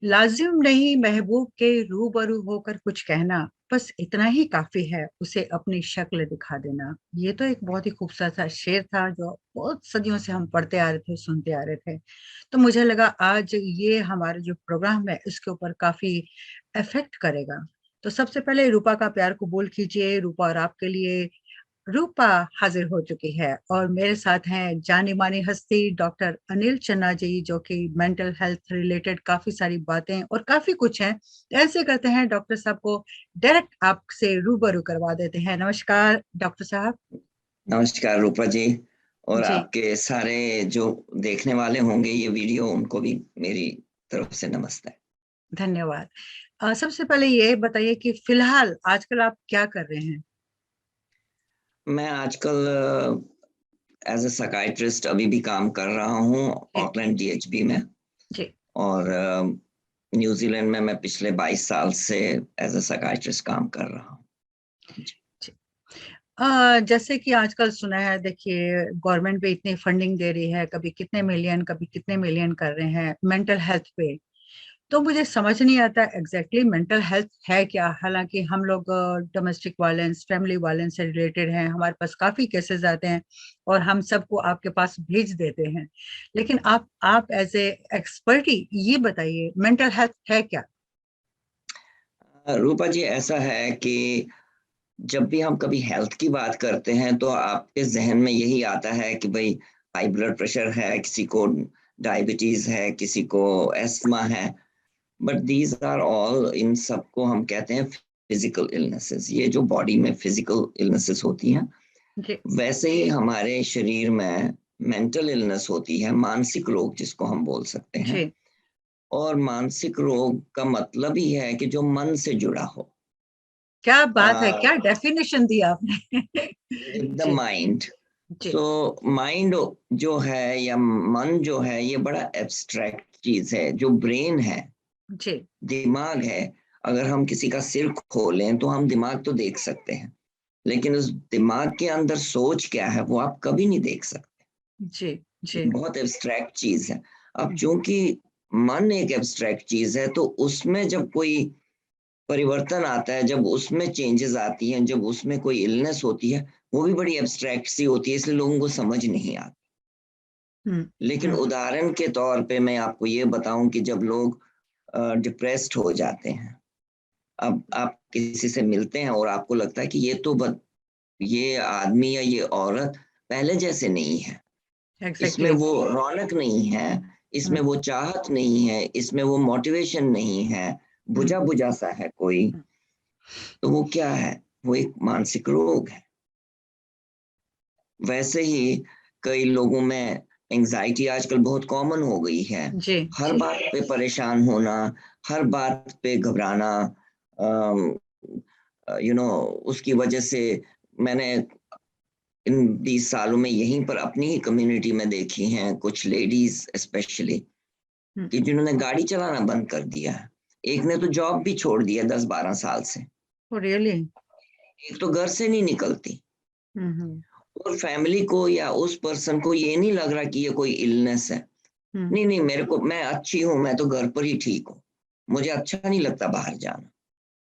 लाजिम नहीं महबूब के रूबरू होकर कुछ कहना, बस इतना ही काफी है उसे अपनी शक्ल दिखा देना। ये तो एक बहुत ही खूबसूरत सा शेर था जो बहुत सदियों से हम पढ़ते आ रहे थे, सुनते आ रहे थे। तो मुझे लगा आज ये हमारा जो प्रोग्राम है इसके ऊपर काफी इफेक्ट करेगा। तो सबसे पहले रूपा का प्यार कबूल कीजिए। रूपा और आपके लिए रूपा हाजिर हो चुकी है और मेरे साथ हैं जानी मानी हस्ती डॉक्टर अनिल चन्ना जी, जो कि मेंटल हेल्थ रिलेटेड काफी सारी बातें और काफी कुछ है। तो ऐसे करते हैं, डॉक्टर साहब को डायरेक्ट आपसे रूबरू करवा देते हैं। नमस्कार डॉक्टर साहब। नमस्कार रूपा जी। और जी, आपके सारे जो देखने वाले होंगे ये वीडियो उनको भी मेरी तरफ से नमस्ते। धन्यवाद। सबसे पहले ये बताइए कि फिलहाल आजकल आप क्या कर रहे हैं। मैं आजकल एज ए साइकाइट्रिस्ट अभी भी काम कर रहा हूँ जी, ऑकलैंड डीएचबी में। जी, और न्यूजीलैंड में मैं पिछले 22 साल से एज ए साइकाइट्रिस्ट काम कर रहा हूँ जी। जी। जैसे कि आजकल सुना है, देखिए गवर्नमेंट भी इतनी फंडिंग दे रही है, कभी कितने मिलियन कभी कितने मिलियन कर रहे हैं मेंटल हेल्थ पे। तो मुझे समझ नहीं आता एग्जैक्टली मेंटल हेल्थ है क्या। हालांकि हम लोग डोमेस्टिक वायलेंस, फैमिली वायलेंस से रिलेटेड हैं, हमारे पास काफी केसेस आते हैं और हम सबको आपके पास भेज देते हैं। लेकिन आप एज ए एक्सपर्टी ये बताइए मेंटल हेल्थ है क्या। रूपा जी, ऐसा है कि जब भी हम कभी हेल्थ की बात करते हैं तो आपके जहन में यही आता है कि भाई हाई ब्लड प्रेशर है, किसी को डायबिटीज है, किसी को एस्थमा है। बट दीज आर ऑल, इन सबको हम कहते हैं फिजिकल इलनेसेस। ये जो बॉडी में फिजिकल इलनेसेस होती हैं, जी, वैसे ही हमारे शरीर में मेंटल इलनेस होती है, मानसिक रोग जिसको हम बोल सकते हैं। जी, और मानसिक रोग का मतलब ही है कि जो मन से जुड़ा हो। क्या बात है, क्या डेफिनेशन दी आपने। द जी, माइंड। जी, सो माइंड जो है या मन जो है, ये बड़ा एब्स्ट्रैक्ट चीज है। जो ब्रेन है, जी, दिमाग है, अगर हम किसी का सिर खोलें तो हम दिमाग तो देख सकते हैं, लेकिन उस दिमाग के अंदर सोच क्या है वो आप कभी नहीं देख सकते। जी, जी, ये बहुत एब्स्ट्रैक्ट चीज है। अब चूंकि मन एक एब्स्ट्रैक्ट चीज है, तो उसमें जब कोई परिवर्तन आता है, जब उसमें चेंजेस आती हैं, जब उसमें कोई इलनेस होती है, वो भी बड़ी एब्स्ट्रैक्ट सी होती है, इसलिए लोगों को समझ नहीं आती। हम्म, लेकिन हम्म, उदाहरण के तौर पे मैं आपको ये बताऊं कि जब लोग डिप्रेस्ड हो जाते हैं, अब आप किसी से मिलते हैं और आपको लगता है कि ये आदमी या ये औरत पहले जैसे नहीं है, इसमें एग्जैक्टली। वो रौनक नहीं है, इसमें हम्म, वो चाहत नहीं है, इसमें वो मोटिवेशन नहीं है, हम्म, बुझा बुझा सा है कोई। हम्म, तो वो क्या है? वो एक मानसिक रोग है। वैसे ही कई लोगों में एंजाइटी आजकल बहुत कॉमन हो गई है। जी, हर जी, बात पे परेशान होना, हर बात पे घबराना। उसकी वजह से मैंने इन 20 सालों में यहीं पर अपनी ही कम्युनिटी में देखी हैं कुछ लेडीज स्पेशली, हम्म, कि जिन्होंने गाड़ी चलाना बंद कर दिया है। एक ने तो जॉब भी छोड़ दिया 10-12 साल से। रियली। एक तो घर से नहीं निकलती। हम्म, और फैमिली को या उस पर्सन को ये नहीं लग रहा कि ये कोई इलनेस है। हम्म, नहीं नहीं, मेरे को, मैं अच्छी हूँ, मैं तो घर पर ही ठीक हूँ, मुझे अच्छा नहीं लगता बाहर जाना।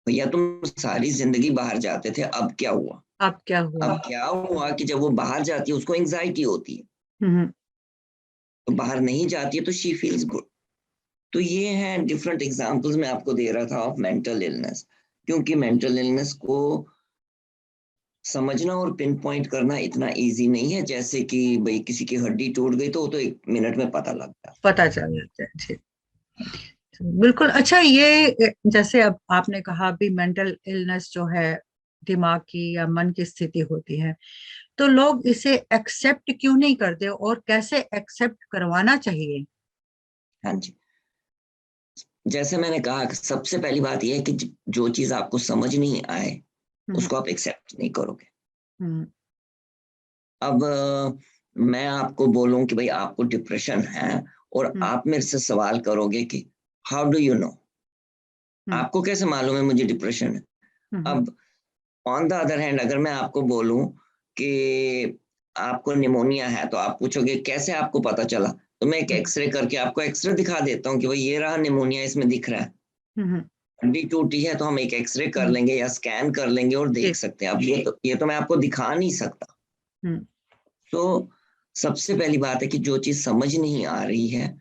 भैया तुम सारी जिंदगी बाहर जाते थे, अब क्या हुआ? अब क्या हुआ। अब क्या हुआ कि जब वो बाहर जाती है उसको एंजाइटी होती है, हम्म, तो बाहर नहीं जाती है तो शी फील्स गुड। तो ये हैं डिफरेंट एग्जांपल्स मैं आपको दे रहा था ऑफ मेंटल इलनेस। क्योंकि मेंटल इलनेस को समझना और पिन पॉइंट करना इतना इजी नहीं है, जैसे कि भाई किसी की हड्डी टूट गई तो वो तो 1 मिनट में पता लग जाता। पता चल जाता है जी। बिल्कुल। अच्छा, ये जैसे अब आपने कहा भी मेंटल इलनेस जो है दिमाग की या मन की स्थिति होती है, तो लोग इसे एक्सेप्ट क्यों नहीं करते और कैसे एक्सेप्ट करवाना चाहिए। हाँ जी। जैसे मैंने कहा कि सबसे पहली बात यह है कि जो चीज आपको समझ नहीं आए हम्म, उसको आप एक्सेप्ट नहीं करोगे। हम्म, अब मैं आपको बोलूं कि भाई आपको डिप्रेशन है, और हम्म, आप मेरे से सवाल करोगे कि हाउ डू यू नो, हम्म, आपको कैसे मालूम है मुझे डिप्रेशन है? हम्म, अब ऑन द अदर हैंड, अगर मैं आपको बोलूं कि आपको निमोनिया है, तो आप पूछोगे कैसे आपको पता चला? तो मैं एक एक्सरे करके आपको एक्सरे दिखा देता हूँ कि भाई ये रहा निमोनिया, इसमें दिख रहा है, हम्म, हड्डी टूटी है, तो हम एक एक्सरे कर हम्म, लेंगे या स्कैन कर लेंगे और जी, देख सकते हैं। अब ये तो मैं आपको दिखा नहीं सकता। हम्म, तो सबसे पहली बात है कि जो चीज समझ नहीं आ रही है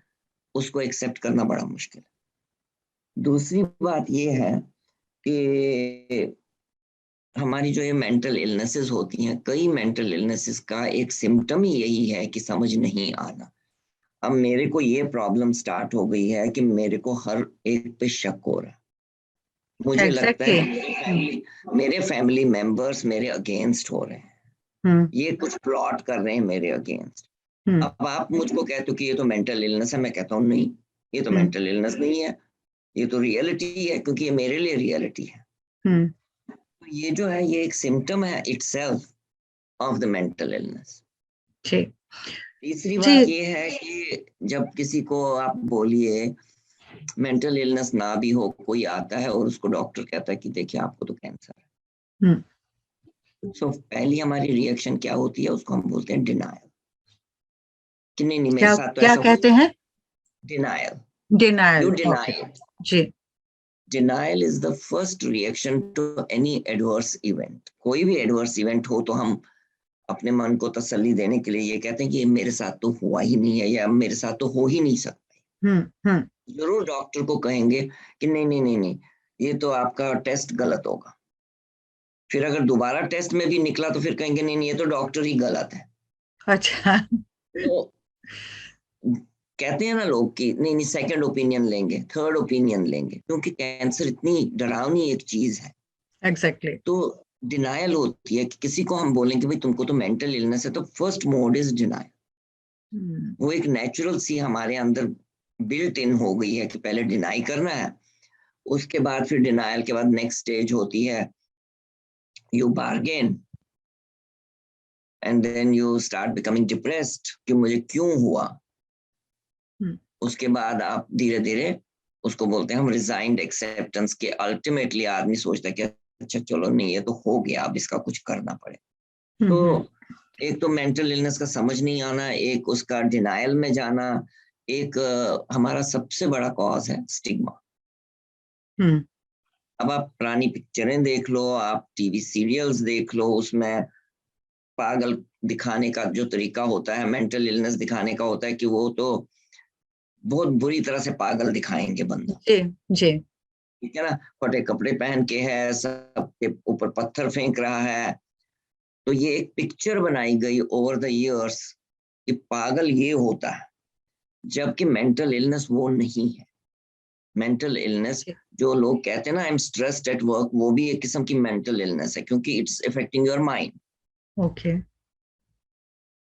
उसको एक्सेप्ट करना बड़ा मुश्किल है। दूसरी बात ये है कि हमारी जो ये मेंटल इलनेसेस होती हैं, कई मेंटल इलनेसेस का एक सिम्टम ही यही है कि समझ नहीं आना। अब मेरे को ये प्रॉब्लम स्टार्ट हो गई है कि मेरे को हर एक पे शक हो रहा है। मुझे लगता है एग्जैक्टली। कि मेरे फैमिली मेंबर्स मेरे अगेंस्ट हो रहे हैं, हम्म, ये कुछ प्लॉट कर रहे हैं मेरे अगेंस्ट। हम्म, अब आप मुझको कहते हो कि ये तो मेंटल इलनेस है, मैं कहता हूँ नहीं, ये तो हम्म, मेंटल इलनेस नहीं है, ये तो रियलिटी है, क्योंकि ये मेरे लिए रियलिटी है। हम्म, तो ये जो है ये एक सिम्टम है itself of the mental illness. जी, तीसरी जी, बात ये है कि जब किसी को आप बोलिए मेंटल इलनेस ना भी हो, कोई आता है और उसको डॉक्टर कहता है कि देखिए आपको तो कैंसर है, हम्म, सो पहली हमारी रिएक्शन क्या होती है, उसको हम बोलते हैं डिनायल, कि नहीं नहीं मेरे क्या साथ तो क्या ऐसा कहते हुआ। हैं? Denial, denial, you okay, deny it. जी, denial is the first reaction to any adverse event. कोई भी एडवर्स इवेंट हो तो हम अपने मन को तसल्ली देने के लिए ये कहते हैं कि ये मेरे साथ तो हुआ ही नहीं है या मेरे साथ तो हो ही नहीं सकता। हम्म, हम्म, जरूर डॉक्टर को कहेंगे कि नहीं नहीं नहीं नहीं, ये तो आपका टेस्ट गलत होगा। फिर अगर दोबारा टेस्ट में भी निकला तो फिर कहेंगे नहीं नहीं ये तो डॉक्टर ही गलत है। अच्छा, तो कहते हैं ना लोग कि नहीं नहीं सेकंड ओपिनियन लेंगे, थर्ड ओपिनियन लेंगे, क्योंकि कैंसर इतनी डरावनी एक चीज है। एग्जैक्टली, तो डिनायल होती है कि किसी को हम बोलें कि भाई तुमको तो मेंटल इलनेस है, तो फर्स्ट मोड इज डिनायल। हम्म, वो एक नेचुरल सी हमारे अंदर बिल्ट इन हो गई है कि पहले डिनाई करना है, उसके बाद फिर डिनायल के बाद नेक्स्ट स्टेज होती है you bargain, and then you start becoming depressed कि मुझे क्यों हुआ। हम्म, उसके बाद आप धीरे धीरे उसको बोलते हैं हम रिजाइंड एक्सेप्टेंस के। अल्टीमेटली आदमी सोचता है कि अच्छा चलो नहीं ये तो हो गया, अब इसका कुछ करना पड़े। तो हम्म, एक तो मेंटल इलनेस का समझ नहीं आना, एक उसका डिनायल में जाना, एक हमारा सबसे बड़ा कॉज है स्टिग्मा। हम्म, अब आप पुरानी पिक्चरें देख लो, आप टीवी सीरियल्स देख लो, उसमें पागल दिखाने का जो तरीका होता है, मेंटल इलनेस दिखाने का होता है कि वो तो बहुत बुरी तरह से पागल दिखाएंगे बंदा, जी, जी, ठीक है ना, फटे कपड़े पहन के है, सबके ऊपर पत्थर फेंक रहा है। तो ये एक पिक्चर बनाई गई ओवर द इयर्स कि पागल ये होता है, जबकि मेंटल इलनेस वो नहीं है। मेंटल इलनेस, जी, जो लोग कहते हैं ना I am stressed at work, वो भी एक किस्म की मेंटल इलनेस है, क्योंकि it's affecting your mind. Okay,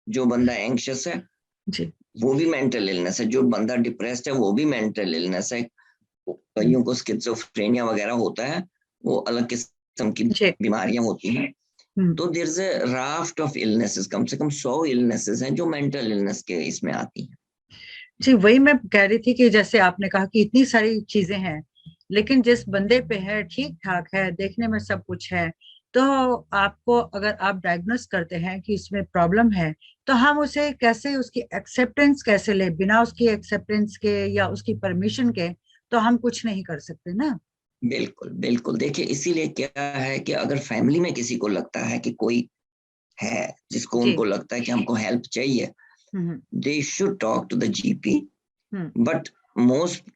जो बंदा एंग्शियस है जी, वो भी मेंटल इलनेस है, जो बंदा डिप्रेस्ड है वो भी मेंटल इलनेस है। हम्म, कईयों को स्किज़ोफ्रेनिया वगैरह होता है, वो अलग किस्म की जी, बीमारियां होती हैं। हम्म, तो there is a raft of illnesses, कम से कम 100 इलनेसेस हैं जो मेंटल इलनेस के इसमें आती हैं। जी, वही मैं कह रही थी कि जैसे आपने कहा कि इतनी सारी चीजें हैं, लेकिन जिस बंदे पे है ठीक ठाक है, देखने में सब कुछ है, तो आपको अगर आप डायग्नोस करते हैं कि इसमें प्रॉब्लम है, तो हम उसे कैसे, उसकी एक्सेप्टेंस कैसे ले? बिना उसकी एक्सेप्टेंस के या उसकी परमिशन के तो हम कुछ नहीं कर सकते ना। बिल्कुल बिल्कुल, देखिए इसीलिए क्या है कि अगर फैमिली में किसी को लगता है कि कोई है जिसको जी, उनको लगता है कि हमको हेल्प चाहिए, hmm, they should talk to the GP. Hmm, but most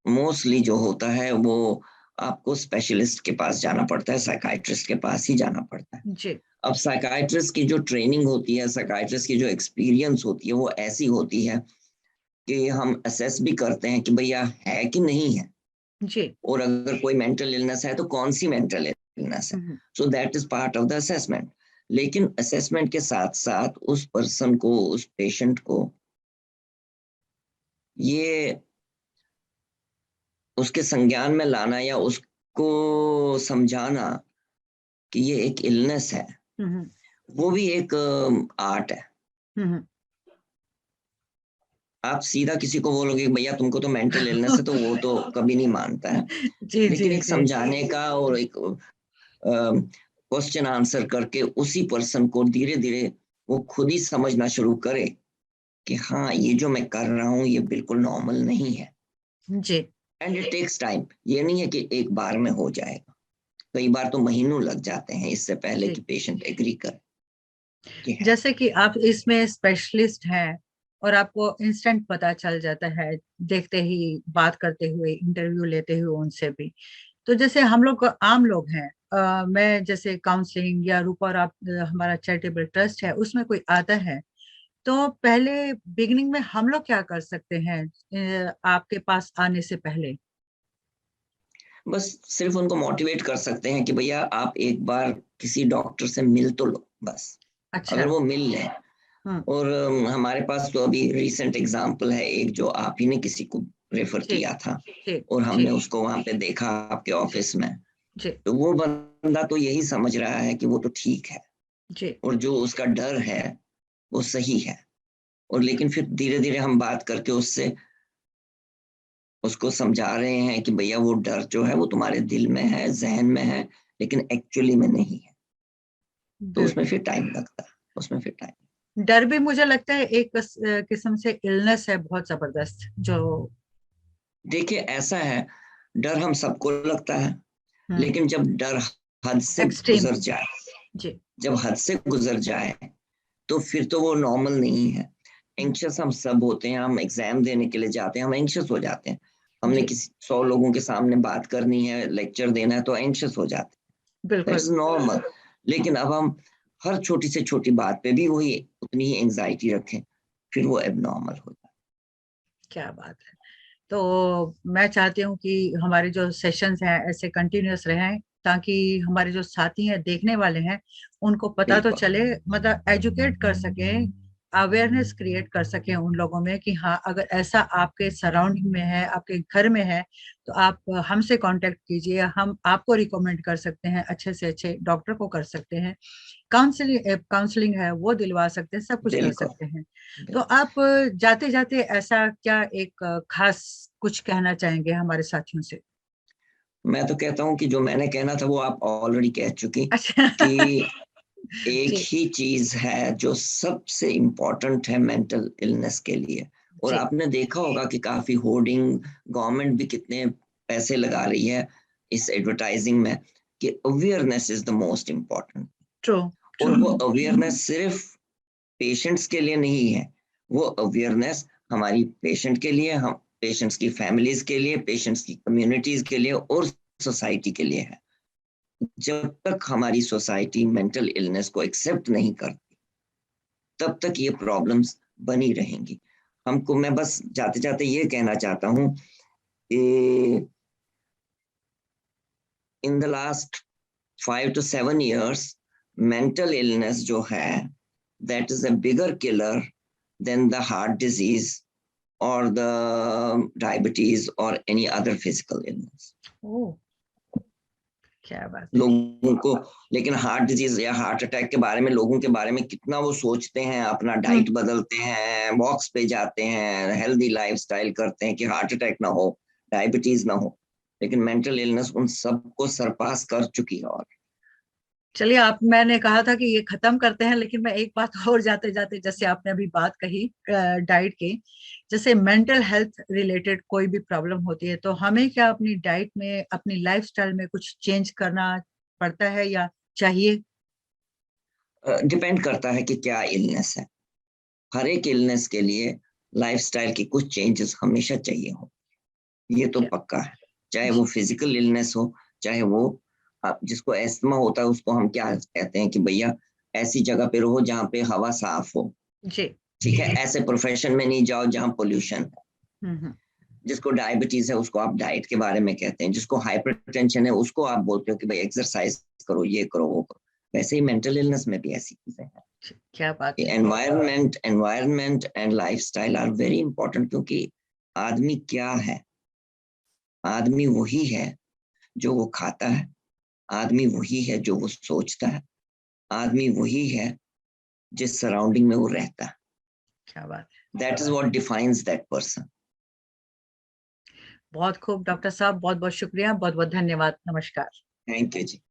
mostly जो होता है वो आपको स्पेशलिस्ट के पास जाना पड़ता है, साइकाइट्रिस्ट के पास ही जाना पड़ता है। जी, अब साइकाइट्रिस्ट की जो ट्रेनिंग होती है, साइकाइट्रिस्ट की जो एक्सपीरियंस होती है, वो ऐसी होती है कि हम असेस भी करते हैं कि भैया है कि नहीं है, जी, और अगर कोई मेंटल इलनेस है तो कौन सी मेंटल इलनेस है। Hmm, so that is part of the assessment. लेकिन असेसमेंट के साथ साथ उस पर्सन को, उस पेशेंट को ये उसके संज्ञान में लाना या उसको समझाना कि ये एक इलनेस है, हम्म, वो भी एक आर्ट है। हम्म, आप सीधा किसी को बोलोगे भैया तुमको तो मेंटल इलनेस है, तो वो तो कभी नहीं मानता है। जी, लेकिन जी, एक जी, समझाने का और एक क्वेश्चन आंसर करके उसी पर्सन को धीरे धीरे वो खुद ही समझना शुरू करे, कि हाँ, ये जो मैं कर रहा हूँ ये बिल्कुल नॉर्मल नहीं है। जी, एंड इट टेक्स टाइम, ये नहीं है कि एक बार में हो जाएगा, कई बार तो महीनों लग जाते हैं इससे पहले जी। कि पेशेंट एग्री करे कि है। जैसे कि आप इसमें स्पेशलिस्ट हैं और आपको इंस्टेंट पता चल जाता है, देखते ही, बात करते हुए, इंटरव्यू लेते हुए उनसे भी। तो जैसे हम लोग आम लोग हैं, मैं जैसे काउंसलिंग या रूपा और आप हमारा चैरिटेबल ट्रस्ट है, उसमें कोई आता है, तो पहले बिगिनिंग में हम लोग क्या कर सकते हैं आपके पास आने से पहले? बस सिर्फ उनको मोटिवेट कर सकते हैं कि भैया आप एक बार किसी डॉक्टर से मिल तो लो बस। अच्छा। अगर वो मिल लें, हम्म। और हमारे पास तो अभी रिसेंट एग्जांपल है एक, जो आप ही ने किसी को रेफर ठीक, किया था ठीक, और हमने ठीक। उसको वहां पे देखा आपके ऑफिस में। जी, तो वो बंदा तो यही समझ रहा है कि वो तो ठीक है, जी। और जो उसका डर है वो सही है। और लेकिन फिर धीरे धीरे हम बात करके उससे उसको समझा रहे हैं कि भैया वो डर जो है वो तुम्हारे दिल में है, जहन में है, लेकिन एक्चुअली में नहीं है। तो उसमें बिल्कुल। फिर टाइम लगता है, उसमें फिर टाइम। डर भी मुझे लगता है एक किस्म से इलनेस है, बहुत जबरदस्त जो। देखिए ऐसा है, डर हम सबको लगता है, हम्म। लेकिन जब डर हद से एक्सट्रीम। गुजर जाए, जी, जब हद से गुजर जाए, तो फिर तो वो नॉर्मल नहीं है। एंक्शस हम सब होते हैं, हम एग्जाम देने के लिए जाते हैं, हम एंक्शस हो जाते हैं। हमने जी। किसी 100 लोगों के सामने बात करनी है, लेक्चर देना है, तो एंक्शस हो जाते हैं, बिल्कुल। That's normal. लेकिन अब हम हर छोटी से छोटी बात पे भी वही उतनी ही एंजाइटी रखें, फिर वो एबनॉर्मल हो जाता क्या बात है। तो मैं चाहती हूँ कि हमारे जो सेशंस हैं ऐसे कंटिन्यूअस रहें, ताकि हमारे जो साथी हैं, देखने वाले हैं, उनको है। पता तो बिल्कुल। चले, मतलब एजुकेट कर सकें, अवेयरनेस क्रिएट कर सकें उन लोगों में कि हाँ, अगर ऐसा आपके सराउंडिंग में है, आपके घर में है, तो आप हमसे कांटेक्ट कीजिए, हम आपको रिकमेंड कर सकते हैं, अच्छे से अच्छे डॉक्टर को कर सकते हैं, काउंसलिंग काउंसलिंग है वो दिलवा सकते हैं, सब कुछ कर बिल्कुल। सकते हैं। तो बिल्कुल। आप जाते जाते ऐसा क्या एक खास कुछ कहना चाहेंगे हमारे साथियों से? मैं तो कहता हूँ कि जो मैंने कहना था वो आप ऑलरेडी कह चुकी, अच्छा। कि एक जी, ही चीज है जो सबसे इम्पोर्टेंट है मेंटल इलनेस के लिए। और जी। आपने देखा होगा कि काफी होर्डिंग, गवर्नमेंट भी कितने पैसे लगा रही है इस एडवर्टाइजिंग में, कि awareness is the most important. True, और ट्रू। वो अवेयरनेस सिर्फ पेशेंट्स के लिए नहीं है, वो अवेयरनेस हमारी पेशेंट के लिए, हम पेशेंट्स की फैमिलीज के लिए, पेशेंट्स की कम्युनिटीज के लिए और सोसाइटी के लिए है। जब तक हमारी सोसाइटी मेंटल इलनेस को एक्सेप्ट नहीं करती, तब तक ये प्रॉब्लम्स बनी रहेंगी। हमको, मैं बस जाते जाते ये कहना चाहता हूँ कि in the last 5 to 7 years, mental illness जो है, that is a bigger killer than the heart disease or the diabetes or any other physical illness. ओह, क्या बात है। लोगों को, लेकिन हार्ट डिजीज या हार्ट अटैक के बारे में, लोगों के बारे में कितना वो सोचते हैं, अपना हम्म। डाइट बदलते हैं, वॉक्स पे जाते हैं, हेल्दी लाइफस्टाइल करते हैं कि हार्ट अटैक ना हो, डायबिटीज ना हो, लेकिन मेंटल इलनेस उन सबको सरपास कर चुकी है। और चलिए, आप, मैंने कहा था कि ये खत्म करते हैं, लेकिन मैं एक बात और जाते जाते, जैसे आपने अभी बात कही डाइट की, जैसे मेंटल हेल्थ रिलेटेड कोई भी प्रॉब्लम होती है, तो हमें क्या अपनी डाइट में, अपनी लाइफस्टाइल में कुछ चेंज करना पड़ता है या चाहिए? डिपेंड करता है कि क्या इलनेस है। हर एक इलनेस के लिए लाइफस्टाइल की कुछ चेंजेस हमेशा चाहिए हो, ये तो क्या? पक्का है। चाहे वो जी, फिजिकल इलनेस हो, चाहे वो, जिसको एस्थमा होता है उसको हम क्या कहते हैं कि भैया ऐसी जगह पे रहो जहाँ पे हवा साफ हो, जी। ठीक है, ऐसे प्रोफेशन में नहीं जाओ जहाँ पोल्यूशन है। हम्म। जिसको डायबिटीज है उसको आप डाइट के बारे में कहते हैं, जिसको हाइपरटेंशन है उसको आप बोलते हो कि भाई एक्सरसाइज करो, ये करो, वो करो। वैसे ही मेंटल इलनेस में भी ऐसी चीजें हैं। क्या बात है। Environment and lifestyle are very important, क्योंकि आदमी क्या है, आदमी वही है जो वो खाता है, आदमी वही है जो वो सोचता है, आदमी वही है जिस सराउंडिंग में वो रहता है। क्या बात है। That is what defines that person. बहुत खूब डॉक्टर साहब, बहुत बहुत शुक्रिया, बहुत बहुत धन्यवाद, नमस्कार। Thank you ji.